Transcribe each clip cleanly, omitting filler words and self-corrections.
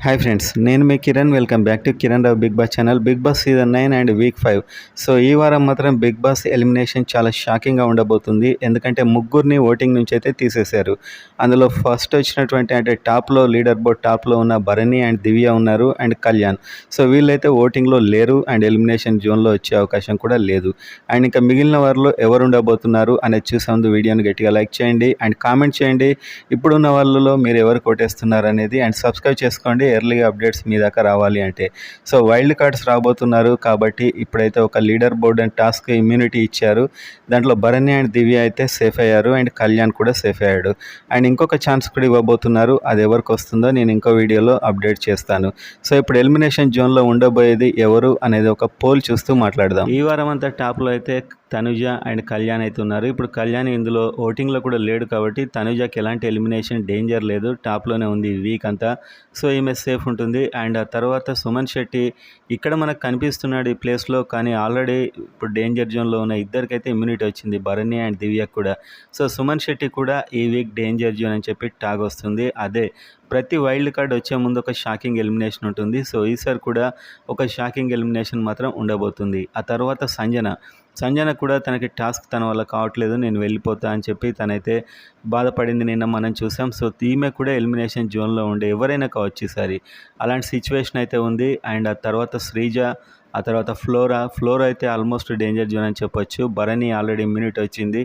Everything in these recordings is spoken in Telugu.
హాయ్ ఫ్రెండ్స్, నేను మీ Kiran. Welcome back to Kiran Rao Bigg Boss channel. Bigg Boss season 9 and week 5. So ఈ వారం మాత్రం బిగ్ బాస్ ఎలిమినేషన్ చాలా షాకింగ్గా ఉండబోతుంది. ఎందుకంటే ముగ్గురిని ఓటింగ్ నుంచి అయితే తీసేశారు. అందులో ఫస్ట్ వచ్చినటువంటి అంటే టాప్లో లీడర్ బోర్డ్ టాప్లో ఉన్న భరణి అండ్ దివ్య ఉన్నారు అండ్ కళ్యాణ్. సో వీళ్ళైతే ఓటింగ్లో లేరు అండ్ ఎలిమినేషన్ జోన్లో వచ్చే అవకాశం కూడా లేదు. అండ్ ఇంకా మిగిలిన వారిలో ఎవరు ఉండబోతున్నారు అనేది చూసే ముందు వీడియోని గట్టిగా లైక్ చేయండి అండ్ కామెంట్ చేయండి. ఇప్పుడున్న వాళ్ళలో మీరు ఎవరు కొట్టేస్తున్నారు అనేది అండ్ సబ్స్క్రైబ్ చేసుకోండి ఎర్లీగా అప్డేట్స్ మీ దాకా రావాలి అంటే. సో వైల్డ్ కార్డ్స్ రాబోతున్నారు కాబట్టి ఇప్పుడైతే ఒక leader board and task immunity ఇచ్చారు. దాంట్లో భరణి అండ్ దివ్య అయితే సేఫ్ అయ్యారు అండ్ కళ్యాణ్ కూడా సేఫ్ అయ్యాడు. అండ్ ఇంకొక ఛాన్స్ కూడా ఇవ్వబోతున్నారు. అది ఎవరికి వస్తుందో నేను ఇంకో వీడియోలో అప్డేట్ చేస్తాను. సో ఇప్పుడు ఎలిమినేషన్ జోన్లో ఉండబోయేది ఎవరు అనేది ఒక పోల్ చూస్తూ మాట్లాడదాం. ఈ వారం అంతా టాప్లో అయితే తనుజ అండ్ కళ్యాణ్ అయితే ఉన్నారు. ఇప్పుడు కళ్యాణ్ ఇందులో ఓటింగ్లో కూడా లేడు కాబట్టి తనుజకి ఎలాంటి ఎలిమినేషన్ డేంజర్ లేదు, టాప్లోనే ఉంది ఈ వీక్ అంతా. సో ఈమె సేఫ్ ఉంటుంది. అండ్ ఆ తర్వాత సుమన్ శెట్టి ఇక్కడ మనకు కనిపిస్తున్నాడు ఈ ప్లేస్లో, కానీ ఆల్రెడీ ఇప్పుడు డేంజర్ జోన్లో ఉన్న ఇద్దరికైతే ఇమ్యూనిటీ వచ్చింది, భరణి అండ్ దివ్యకు కూడా. సో సుమన్ శెట్టి కూడా ఈ వీక్ డేంజర్ జోన్ అని చెప్పి టాగ్ వస్తుంది. అదే ప్రతి వైల్డ్ కార్డ్ వచ్చే ముందు ఒక షాకింగ్ ఎలిమినేషన్ ఉంటుంది. సో ఈసారి కూడా ఒక షాకింగ్ ఎలిమినేషన్ మాత్రం ఉండబోతుంది. ఆ తర్వాత సంజన కూడా తనకి టాస్క్ తన వల్ల కావట్లేదు, నేను వెళ్ళిపోతా అని చెప్పి తనైతే బాధపడింది, నిన్న మనం చూసాం. సో ఈమె కూడా ఎలిమినేషన్ జోన్లో ఉండే ఎవరైనా కావచ్చు ఈసారి, అలాంటి సిచ్యువేషన్ అయితే ఉంది. అండ్ ఆ తర్వాత శ్రీజ, ఆ తర్వాత ఫ్లోరా అయితే ఆల్మోస్ట్ డేంజర్ జోన్ అని చెప్పొచ్చు. భరణి ఆల్రెడీ ఇమ్యూనిటీ వచ్చింది.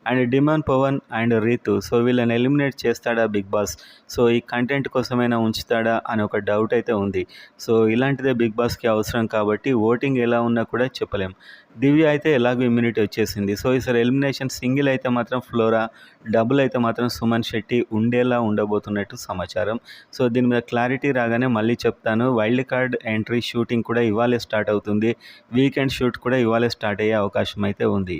And demon Pavan and Ritu, so వీళ్ళని ఎలిమినేట్ చేస్తాడా బిగ్ బాస్? సో ఈ కంటెంట్ కోసమైనా ఉంచుతాడా అని ఒక డౌట్ అయితే ఉంది. సో ఇలాంటిదే బిగ్ బాస్కి అవసరం కాబట్టి ఓటింగ్ ఎలా ఉన్నా కూడా చెప్పలేం. దివ్య అయితే ఎలాగో ఇమ్యూనిటీ వచ్చేసింది. సో ఈసారి ఎలిమినేషన్ సింగిల్ అయితే మాత్రం ఫ్లోరా, డబుల్ అయితే మాత్రం సుమన్ శెట్టి ఉండేలా ఉండబోతున్నట్టు సమాచారం. సో దీని మీద క్లారిటీ రాగానే మళ్ళీ చెప్తాను. వైల్డ్ కార్డ్ ఎంట్రీ షూటింగ్ కూడా ఇవాళే స్టార్ట్ అవుతుంది. వీకెండ్ షూట్ కూడా ఇవాళే స్టార్ట్ అయ్యే అవకాశం అయితే ఉంది.